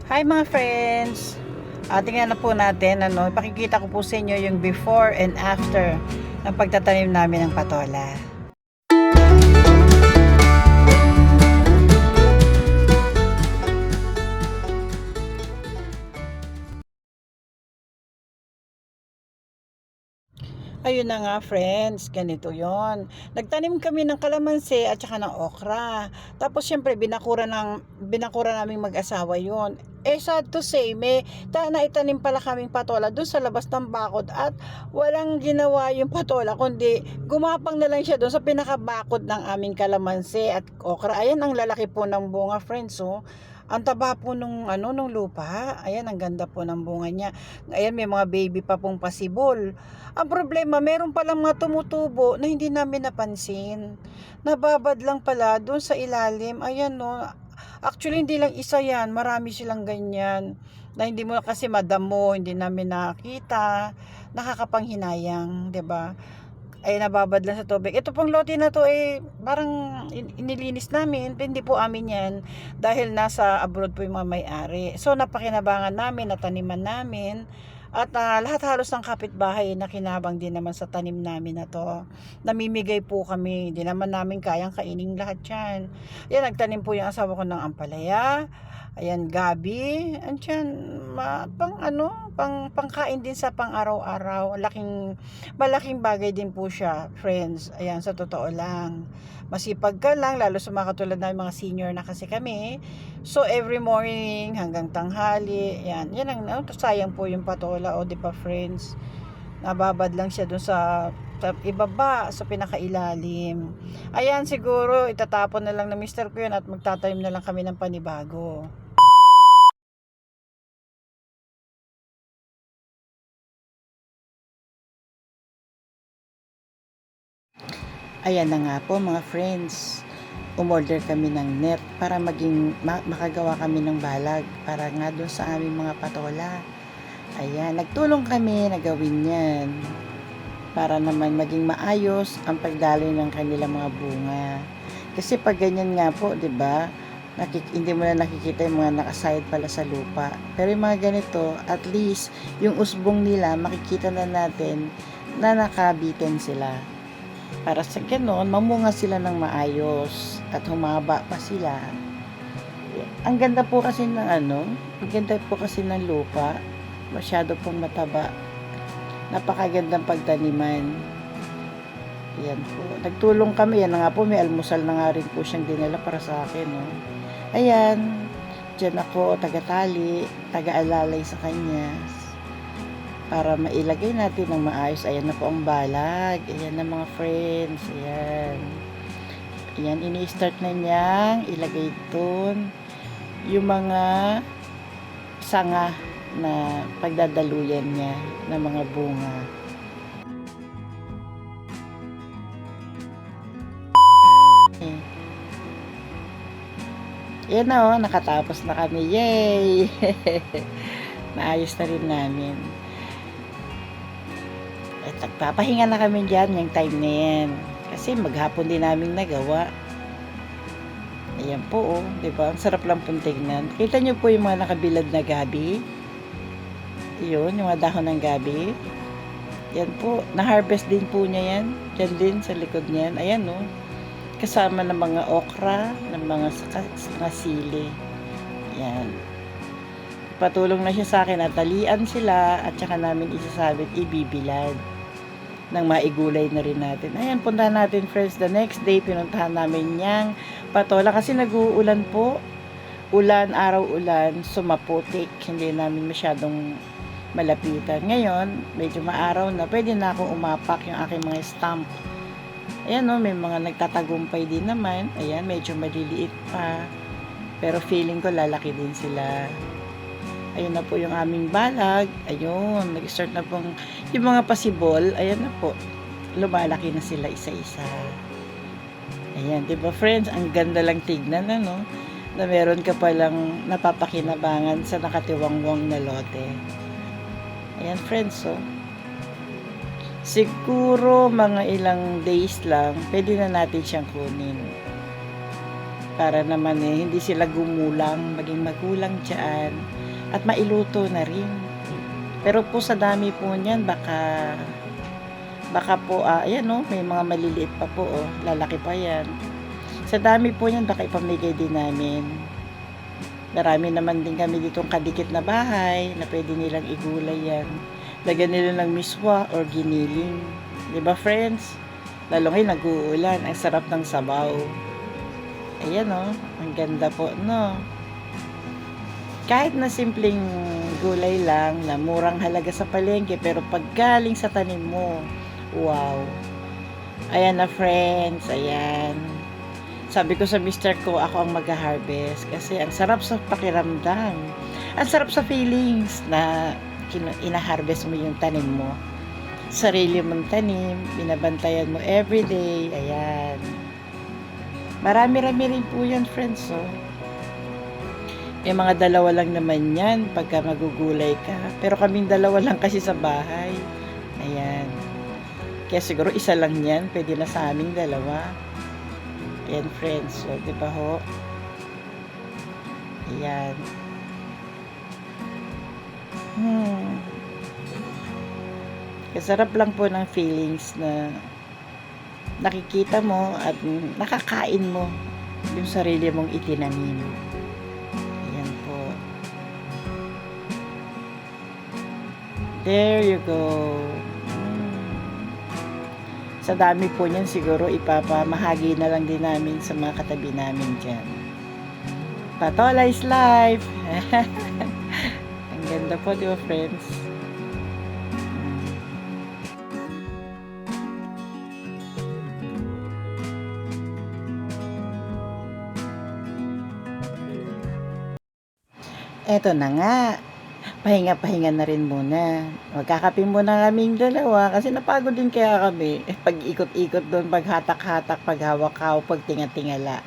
Hi mga friends! Tingnan na po natin, pakikita ko po sa inyo yung before and after ng pagtatanim namin ng patola. Ayun na nga friends, ganito yon. Nagtanim kami ng kalamansi at saka ng okra. Tapos syempre binakura naming mag-asawa yon. Sad to say, naitanim pala kaming patola doon sa labas ng bakod at walang ginawa yung patola kundi gumapang na lang siya doon sa pinakabakod ng aming kalamansi at okra. Ayan ang lalaki po ng bunga friends, oh. Ang taba po nung lupa. Ayan, ang ganda po ng bunga niya. Ayan, may mga baby pa pong pasibol. Ang problema, meron palang mga tumutubo na hindi namin napansin. Nababad lang pala doon sa ilalim. Ayan, no. Actually, hindi lang isa yan. Marami silang ganyan. Na hindi mo kasi madamo, hindi namin nakita. Nakakapanghinayang, 'di ba? Ay nababad lang sa tubig. Ito pong lote na to parang inilinis namin, hindi po amin yan dahil nasa abroad po yung mga may-ari. So napakinabangan namin, nataniman namin at lahat halos ng kapitbahay nakinabang din naman sa tanim namin na to. Namimigay po kami, hindi naman namin kayang kainin lahat yan. Yan, nagtanim po yung asawa ko ng ampalaya. Ayan, gabi. Andiyan, pangkain din sa pang-araw-araw. Malaking bagay din po siya, friends. Ayan, sa totoo lang. Masipag ka lang, lalo sa mga katulad na mga senior na kasi kami. So, every morning hanggang tanghali, yan ang sayang po yung patola, o di ba friends? Nababad lang siya dun sa ibaba, sa pinakailalim. Ayan, siguro itatapon na lang na mister ko yun at magtatanim na lang kami ng panibago. Ayan na nga po mga friends, umorder kami ng net para makagawa kami ng balag para nga doon sa aming mga patola. Ayan, nagtulong kami na gawin yan para naman maging maayos ang pagdaloy ng kanilang mga bunga. Kasi pag ganyan nga po, 'di ba? Hindi mo na nakikita yung mga nakasayad pala sa lupa. Pero yung mga ganito, at least yung usbong nila makikita na natin na nakabitin sila. Para sa ganoon, mamunga sila ng maayos at humaba pa sila. Ang ganda po kasi ang ganda po kasi ng lupa. Masyado pong mataba. Napakagandang pagtaniman. Yan po. Nagtulong kami. Yan na nga po. May almusal na nga rin po siyang dinala para sa akin. No? Ayan. Diyan ako taga-tali, taga-alalay sa kanya. Para mailagay natin ng maayos. Ayan na po ang balag. Ayan na mga friends. Ayan. Ayan. Ini-start na niyang ilagay doon yung mga sanga na pagdadaluyan niya ng mga bunga. Yan na nakatapos na kami. Yay! Naayos na rin namin. At nagpapahinga na kami dyan yung time na yan. Kasi maghapon din namin nagawa. Ayan po, diba? Ang sarap lang pong tignan. Kita nyo po yung mga nakabilad na gabi. Yun, yung mga dahon ng gabi. Yan po, na-harvest din po niya yan. Diyan din sa likod niyan. Ayan, no. Kasama ng mga okra, ng mga sili. Yan. Patulong na siya sa akin at talian sila at saka namin isasabit ibibilad ng maigulay na rin natin. Ayan, puntahan natin friends. The next day, pinuntahan namin yang patola kasi nag-uulan po. Ulan, araw-ulan, sumaputik. Hindi namin masyadong malapitan. Ngayon, medyo maaraw na. Pwede na akong umapak yung aking mga stamp. Ayan, no, may mga nagtatagumpay din naman. Ayan, medyo maliliit pa. Pero feeling ko lalaki din sila. Ayun na po yung aming balag. Ayun, nag-start na pong yung mga pasibol. Ayan na po. Lumalaki na sila isa-isa. Ayan, 'di ba friends? Ang ganda lang tignan, ano? Na meron ka palang napapakinabangan sa nakatiwangwang na lote. Ayan friends, so. Siguro mga ilang days lang, pwede na natin siyang kunin. para naman hindi sila gumulang, maging magulang dyan at mailuto na rin. Pero po sa dami po niyan baka po ayan may mga maliliit pa po lalaki pa yan. Sa dami po niyan baka ipamigay din namin. Marami naman din kami ditong kadikit na bahay na pwede nilang igulay yan. Lagyan nila ng miswa or giniling. 'Di ba, friends? Lalo ngayon nag-uulan, ang sarap ng sabaw. Ayan ang ganda po, no? Kahit na simpleng gulay lang na murang halaga sa palengke, pero pag galing sa tanim mo, wow. Ayan na, friends, ayan. Sabi ko sa mister ko, ako ang mag-harvest kasi ang sarap sa pakiramdam. Ang sarap sa feelings na ina-harvest mo yung tanim mo. Sarili mong tanim, binabantayan mo everyday, ayan. Marami-rami rin po yan, friends, Yung mga dalawa lang naman yan pagka magugulay ka. Pero kaming dalawa lang kasi sa bahay. Ayan. Kaya siguro isa lang yan, pwede na sa aming dalawa. Ayan, friends. So, di ba ho? Ayan. Kasarap lang po ng feelings na nakikita mo at nakakain mo yung sarili mong itinanim. Ayan po. There you go. Sa dami po niyan siguro ipapamahagi na lang din namin sa mga katabi namin dyan. Patola is life. Ang ganda po, di ba, friends? Eto na nga, pahinga-pahinga na rin muna. Magkakape muna kaming dalawa kasi napagod din kaya kami. Pag-ikot-ikot doon, paghatak-hatak, paghawak-hawak, pagtinga-tingala.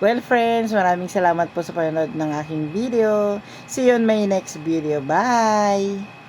Well, friends, maraming salamat po sa panonood ng aking video. See you on my next video. Bye!